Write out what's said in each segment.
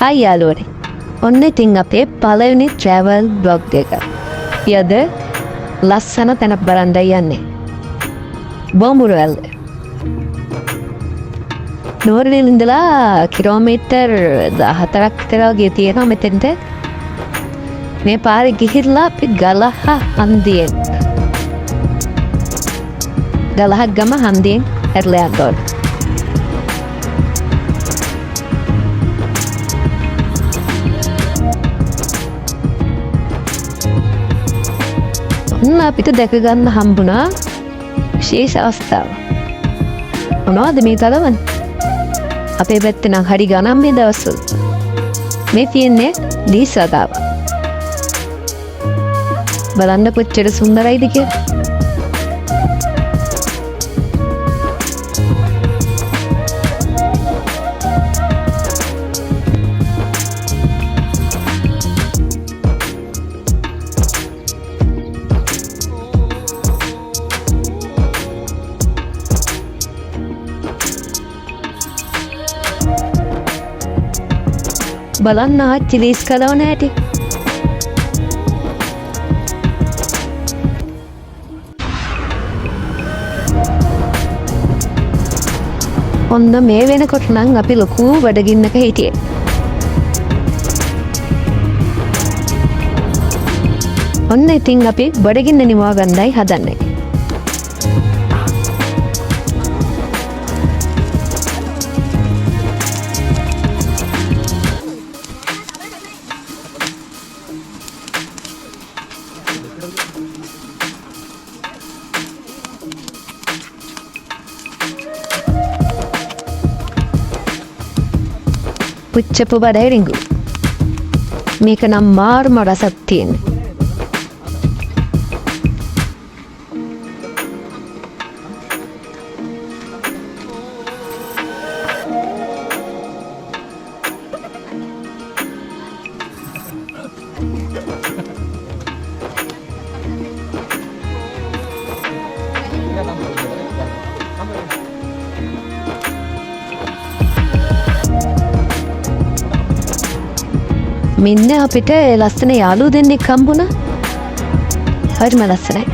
හයි යාළුවනේ. ඔන්න ඉතින් අපේ පළවෙනි travel vlog එක. යද ලස්සන තැනක් බලන්න යන්නේ. බොම්බුරුවැල්ල. නුවරඑළිය ඉඳලා කිලෝමීටර් 14ක් විතර වගේ තියෙනවා මෙතෙන්ට. මේ පාරේ ගිහිල්ලා අපි ගලහ හන්දියෙන්. ගලහ ගම හන්දියෙන් ඇරලා යන්න ඕනේ. අපිට දැක ගන්න හම්බුණා විශේෂ අවස්ථාවක්. මොනවද මේ තලවන්නේ? අපේ පැත්තේ නම් හරි ගණන් මේ දවස්වල. මේ තියෙන්නේ දීසතාව. බලන්න කොච්චර සුන්දරයිද කියලා. බලන්න ආච්චි ලීස් කලවන හැටි. ඔන්න මේ වෙනකොට නම් අපි ලොකු බඩගින්නක හිටියේ. ඔන්න ඉතින් අපි බඩගින්න නිවා ගන්නයි හදන්නේ. පුච්චපු බඩයි රිංගු. මේක නම් මාර්ම රසක් තියෙන්නේ. මෙන්න අපිට ලස්සන යාළුවෝ දෙන්නෙක් හම්බුණා. හරිම ලස්සනයි.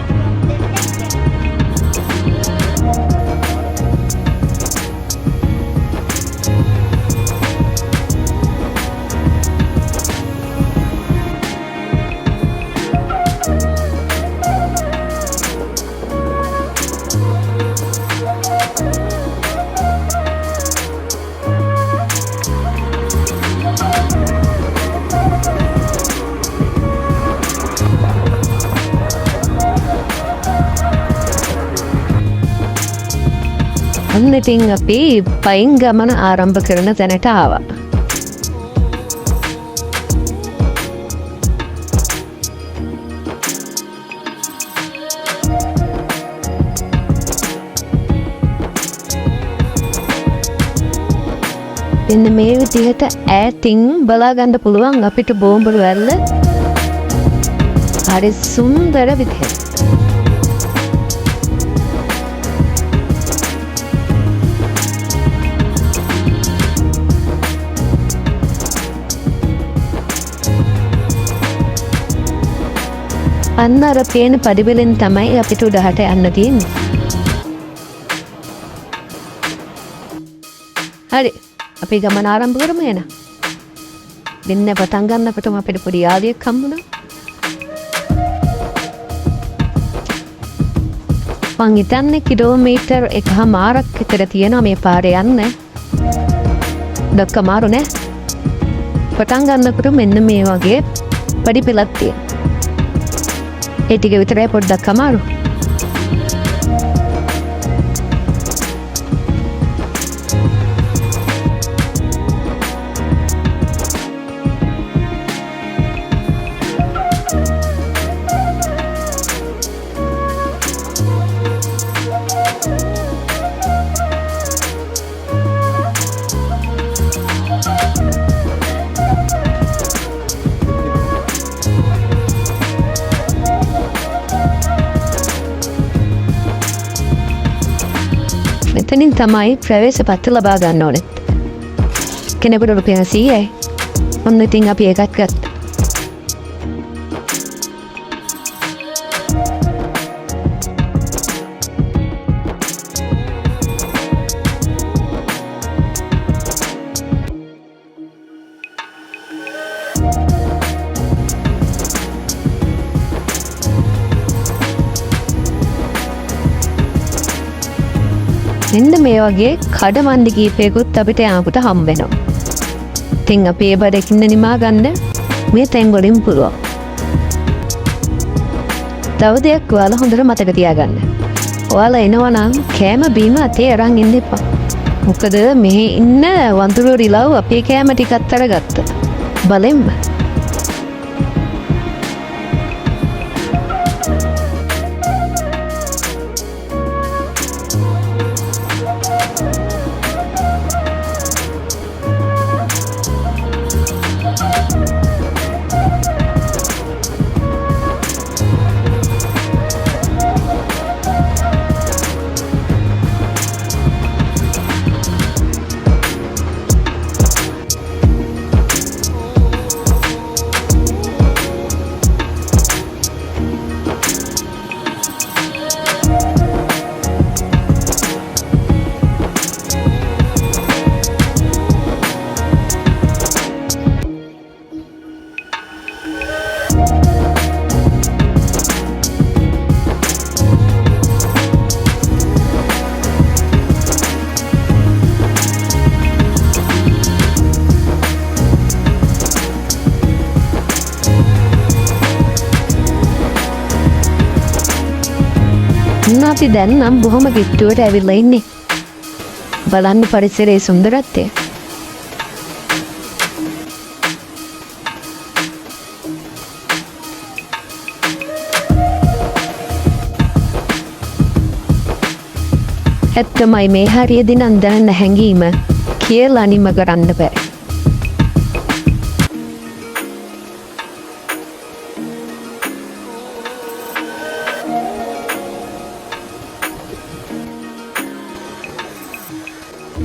අන්න ඉතින් අපි පයින් ගමන ආරම්භ කරන තැනට ආවා. මෙන්න මේ විදිහට ඈතින් බලා ගන්න පුළුවන් අපිට බොම්බරුවැල්ල. හරි සුන්දර විදිහට. අන්න අර පේන පඩිවලින් තමයි අපිට උඩහට යන්න තියෙන්නේ. හරි, අපි ගමන ආරම්භ කරමු එහෙනම්. දෙන්න පටන් ගන්නකොටම අපිට පොඩි යාළුවෙක් හම්බුණා. මං හිතන්නේ කිලෝමීටර් 1.5ක් විතර තියෙනවා මේ පාරේ යන්න. දක්ක මාරු නෑ. පටන් ගන්නකොට මෙන්න මේ වගේ පඩි පෙළක් තියෙනවා. ඒ ටික විතරයි පොඩ්ඩක් අමාරු. මෙතනින් තමයි ප්‍රවේශ පත්‍ර ලබා ගන්න ඕනේ. කෙනෙකුට රුපියල් 100යි. ඔන්න ඉතින් අපි ඒකත් ගත්තා. මෙන්න මේ වගේ කඩමන්දි කීපයකුත් අපිට යාමට හම්බ වෙනවා. ඉතින් අපි ඒ බඩකින්න නිමා ගන්න මේ තැන් වලින් පුළුවන්. තව දෙයක් ඔයාලා හොඳට මතක තියාගන්න. ඔයාලා එනවා නම් කෑම බීම අතේ අරන් ඉන්න එපා. මොකද මෙහි ඉන්න වඳුරු රිලව් අපේ කෑම ටිකත් අරගත්තා. බලෙන්ම. අපි දැන් නම් බොහොම කිට්ටුවට ඇවිල්ලා ඉන්නේ. බලන්න පරිසරයේ සුන්දරත්වය. ඇත්තමයි මේ හරියදී නම් දැනන හැඟීම කියලා නිම කරන්න බෑ.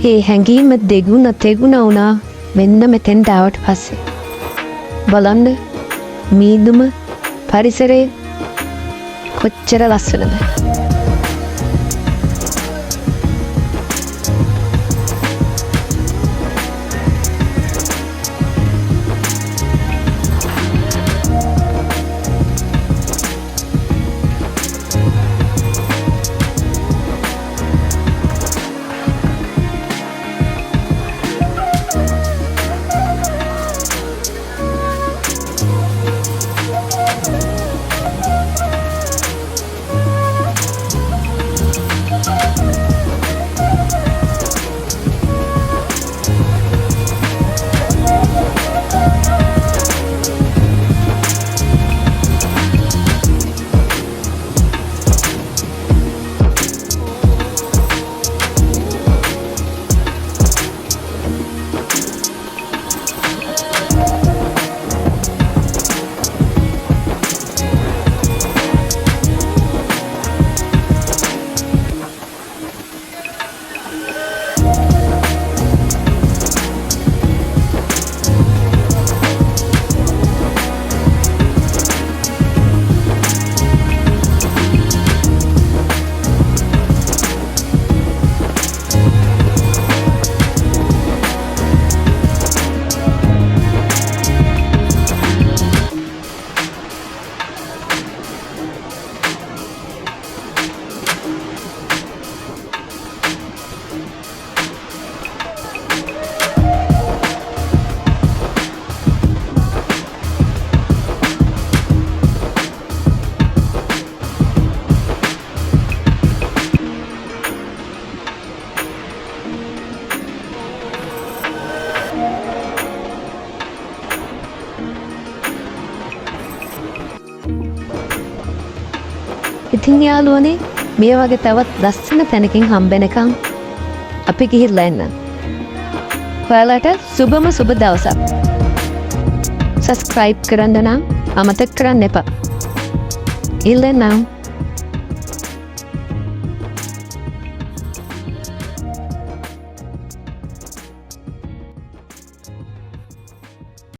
ඒ හැඟීම දෙගුණ තෙගුණ වුණා මෙන්න මෙතෙන්ට ආවට පස්සේ. බලන්න මීදුම පරිසරය කොච්චර ලස්සනද. ඉතින් යාළුවනේ මේ වගේ තවත් ලස්සන තැනකින් හම්බෙනකම් අපි ගිහිල්ලා එන්න. ඔයාලට සුබම සුබ දවසක්. subscribe කරන්න නම් අමතක කරන්න එපා. ඉල්ලෙන්නම්.